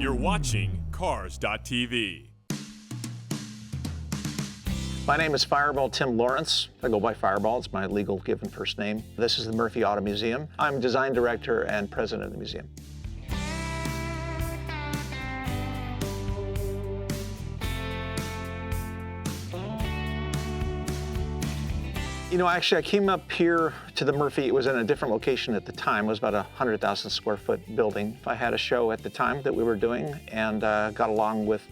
You're watching Cars.tv. My name is Fireball Tim Lawrence. I go by Fireball, it's my legal given first name. This is the Murphy Auto Museum. I'm design director and president of the museum. You know, actually, I came up here to the Murphy. It was in a different location at the time. It was about a 100,000 square foot building. I had a show at the time that we were doing and got along with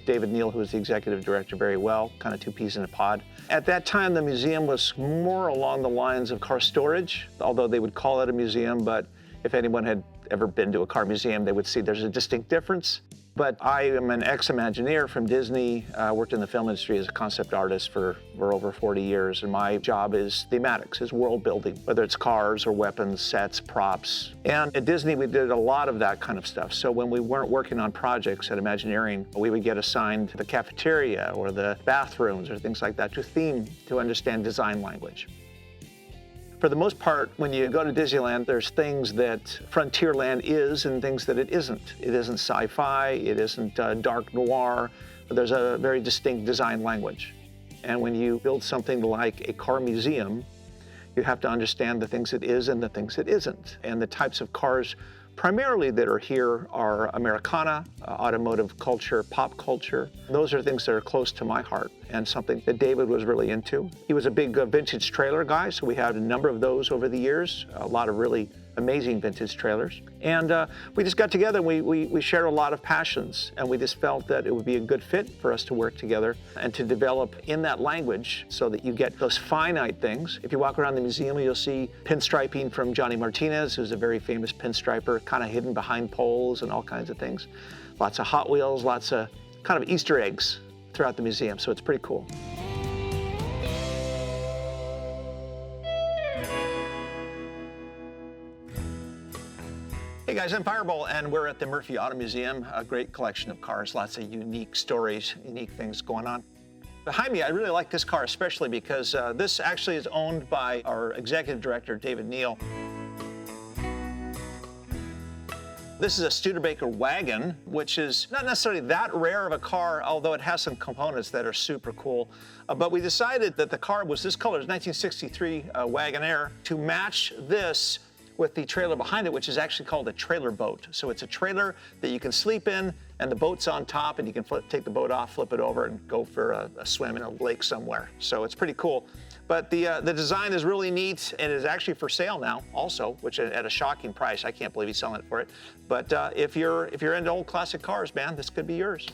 David Neal, who was the executive director, very well, kind of two peas in a pod. At that time, the museum was more along the lines of car storage, although they would call it a museum, but if anyone had ever been to a car museum, they would see there's a distinct difference. But I am an ex-Imagineer from Disney, worked in the film industry as a concept artist for over 40 years, and my job is thematics, is world building, whether it's cars or weapons, sets, props. And at Disney, we did a lot of that kind of stuff. So when we weren't working on projects at Imagineering, we would get assigned the cafeteria or the bathrooms or things like that to theme, to understand design language. For the most part, when you go to Disneyland, there's things that Frontierland is and things that it isn't. It isn't sci-fi, it isn't dark noir, but there's a very distinct design language. And when you build something like a car museum, you have to understand the things it is and the things it isn't. And the types of cars primarily that are here are Americana, automotive culture, pop culture. Those are things that are close to my heart and something that David was really into. He was a big vintage trailer guy, so we had a number of those over the years, a lot of really amazing vintage trailers. And we just got together and we shared a lot of passions, and we just felt that it would be a good fit for us to work together and to develop in that language so that you get those finite things. If you walk around the museum, you'll see pinstriping from Johnny Martinez, who's a very famous pinstriper, kind of hidden behind poles and all kinds of things. Lots of Hot Wheels, lots of kind of Easter eggs throughout the museum, so it's pretty cool. Hey guys, I'm Fireball, and we're at the Murphy Auto Museum, a great collection of cars, lots of unique stories, unique things going on. Behind me, I really like this car especially because this actually is owned by our executive director, David Neal. This is a Studebaker wagon, which is not necessarily that rare of a car, although it has some components that are super cool. But we decided that the car was this color, 1963 Wagonaire, to match this with the trailer behind it, which is actually called a trailer boat. So it's a trailer that you can sleep in, and the boat's on top, and you can take the boat off, flip it over, and go for a swim in a lake somewhere. So it's pretty cool. But the design is really neat, and is actually for sale now also, which at a shocking price. I can't believe he's selling it for it. But if you're into old classic cars, man, this could be yours.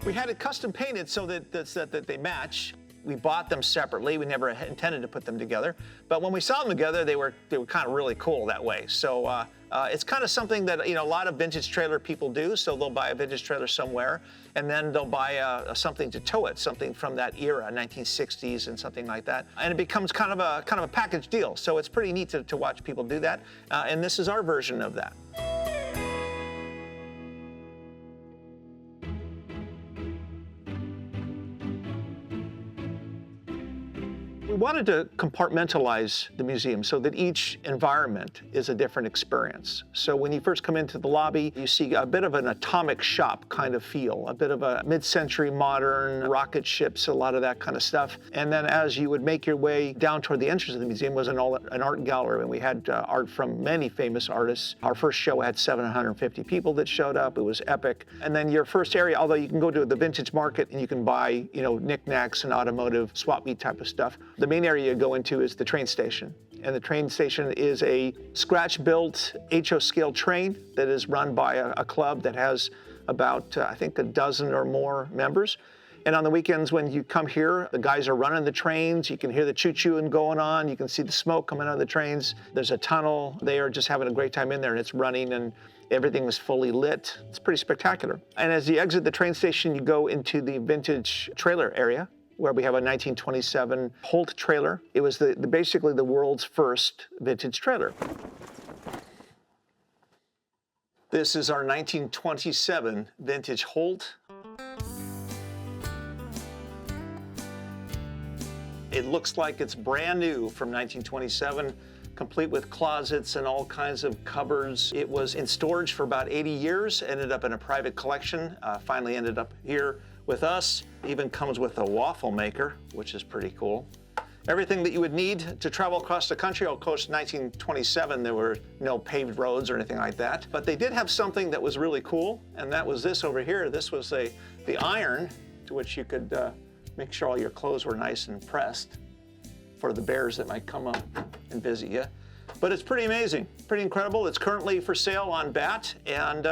We had it custom painted so that they match. We bought them separately. We never intended to put them together. But when we saw them together, they were kind of really cool that way. So it's kind of something that, you know, a lot of vintage trailer people do. So they'll buy a vintage trailer somewhere, and then they'll buy something to tow it, something from that era, 1960s and something like that. And it becomes kind of a package deal. So it's pretty neat to watch people do that. And this is our version of that. We wanted to compartmentalize the museum so that each environment is a different experience. So when you first come into the lobby, you see a bit of an atomic shop kind of feel, a bit of a mid-century modern rocket ships, a lot of that kind of stuff. And then as you would make your way down toward the entrance of the museum was an art gallery, and we had art from many famous artists. Our first show had 750 people that showed up. It was epic. And then your first area, although you can go to the vintage market and you can buy, you know, knickknacks and automotive swap meet type of stuff. The main area you go into is the train station. And the train station is a scratch-built HO scale train that is run by a club that has about, I think, a dozen or more members. And on the weekends when you come here, the guys are running the trains. You can hear the choo-chooing going on. You can see the smoke coming out of the trains. There's a tunnel. They are just having a great time in there, and it's running, and everything is fully lit. It's pretty spectacular. And as you exit the train station, you go into the vintage trailer area, where we have a 1927 Holt trailer. It was basically the world's first vintage trailer. This is our 1927 vintage Holt. It looks like it's brand new from 1927, complete with closets and all kinds of cupboards. It was in storage for about 80 years, ended up in a private collection, finally ended up here with us. Even comes with a waffle maker, which is pretty cool. Everything that you would need to travel across the country. Of course, 1927, there were no paved roads or anything like that. But they did have something that was really cool, and that was this over here. This was the iron to which you could make sure all your clothes were nice and pressed for the bears that might come up and visit you. But it's pretty amazing, pretty incredible. It's currently for sale on BAT, and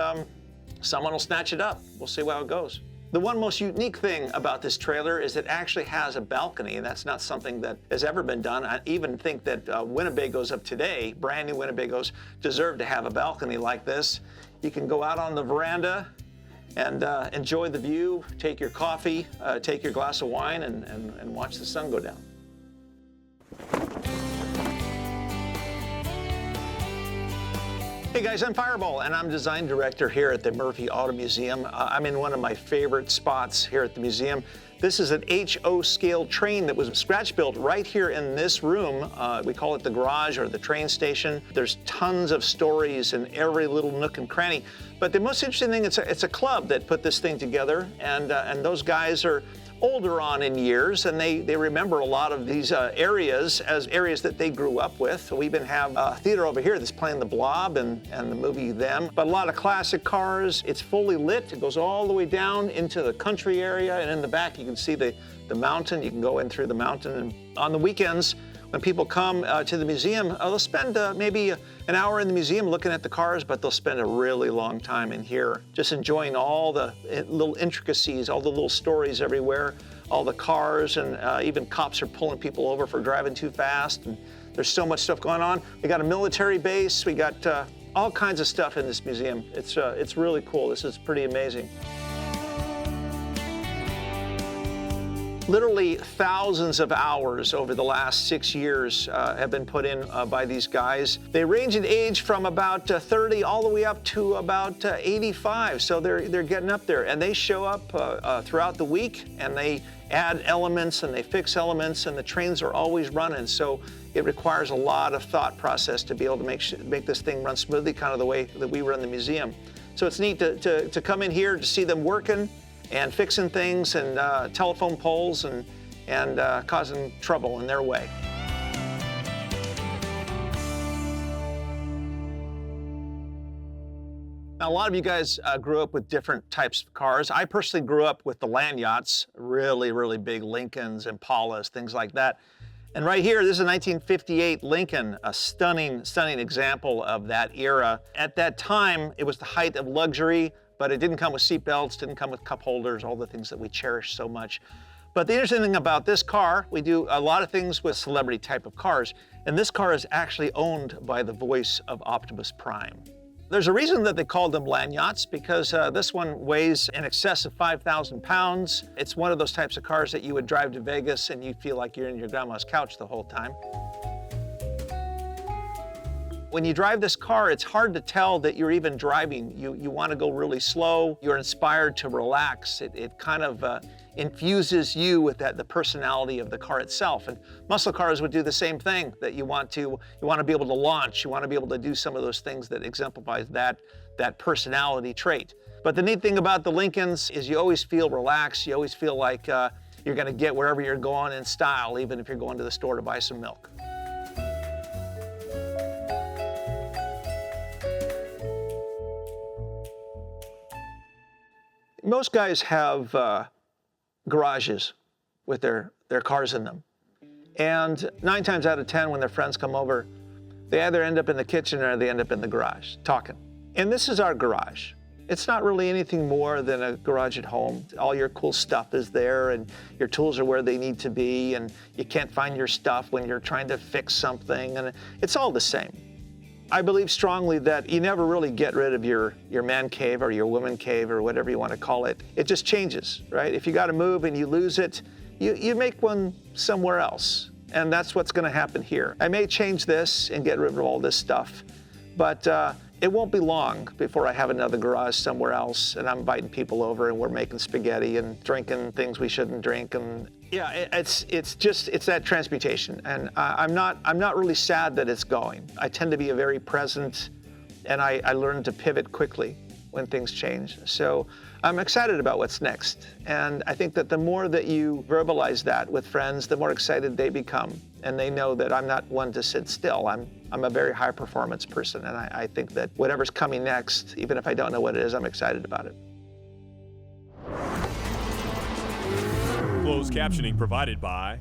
someone will snatch it up. We'll see how it goes. The one most unique thing about this trailer is it actually has a balcony, and that's not something that has ever been done. I even think that Winnebagos of today, brand new Winnebagos, deserve to have a balcony like this. You can go out on the veranda and enjoy the view, take your coffee, take your glass of wine, and watch the sun go down. Hey guys, I'm Fireball, and I'm design director here at the Murphy Auto Museum. I'm in one of my favorite spots here at the museum. This is an HO scale train that was scratch built right here in this room. We call it the garage or the train station. There's tons of stories in every little nook and cranny. But the most interesting thing, it's a club that put this thing together, and those guys are older on in years, and they remember a lot of these areas as areas that they grew up with. So we even have a theater over here that's playing The Blob and the movie Them, but a lot of classic cars. It's fully lit. It goes all the way down into the country area, and in the back you can see the mountain. You can go in through the mountain, and on the weekends, when people come to the museum, they'll spend maybe an hour in the museum looking at the cars, but they'll spend a really long time in here, just enjoying all the little intricacies, all the little stories everywhere, all the cars, and even cops are pulling people over for driving too fast. And there's so much stuff going on. We got a military base. We got all kinds of stuff in this museum. It's really cool. This is pretty amazing. Literally thousands of hours over the last 6 years have been put in by these guys. They range in age from about 30 all the way up to about 85. So they're getting up there, and they show up throughout the week, and they add elements and they fix elements, and the trains are always running. So it requires a lot of thought process to be able to make this thing run smoothly, kind of the way that we run the museum. So it's neat to come in here to see them working and fixing things, and telephone poles, and causing trouble in their way. Now, a lot of you guys grew up with different types of cars. I personally grew up with the land yachts, really, really big Lincolns, Impalas, things like that. And right here, this is a 1958 Lincoln, a stunning, stunning example of that era. At that time, it was the height of luxury, but it didn't come with seat belts, didn't come with cup holders, all the things that we cherish so much. But the interesting thing about this car, we do a lot of things with celebrity type of cars, and this car is actually owned by the voice of Optimus Prime. There's a reason that they called them land yachts, because this one weighs in excess of 5,000 pounds. It's one of those types of cars that you would drive to Vegas and you feel like you're in your grandma's couch the whole time. When you drive this car, it's hard to tell that you're even driving. You want to go really slow. You're inspired to relax. It kind of infuses you with the personality of the car itself. And muscle cars would do the same thing, that you want to be able to launch. You want to be able to do some of those things that exemplifies that personality trait. But the neat thing about the Lincolns is you always feel relaxed. You always feel like you're going to get wherever you're going in style, even if you're going to the store to buy some milk. Most guys have garages with their cars in them. And 9 times out of 10, when their friends come over, they either end up in the kitchen or they end up in the garage talking. And this is our garage. It's not really anything more than a garage at home. All your cool stuff is there, and your tools are where they need to be, and you can't find your stuff when you're trying to fix something, and it's all the same. I believe strongly that you never really get rid of your man cave or your woman cave or whatever you want to call it. It just changes, right? If you got to move and you lose it, you make one somewhere else. And that's what's going to happen here. I may change this and get rid of all this stuff, but it won't be long before I have another garage somewhere else, and I'm inviting people over and we're making spaghetti and drinking things we shouldn't drink, and Yeah, it's that transmutation, and I'm not really sad that it's going. I tend to be a very present, and I learn to pivot quickly when things change. So I'm excited about what's next, and I think that the more that you verbalize that with friends, the more excited they become, and they know that I'm not one to sit still. I'm a very high performance person, and I think that whatever's coming next, even if I don't know what it is, I'm excited about it. Closed captioning provided by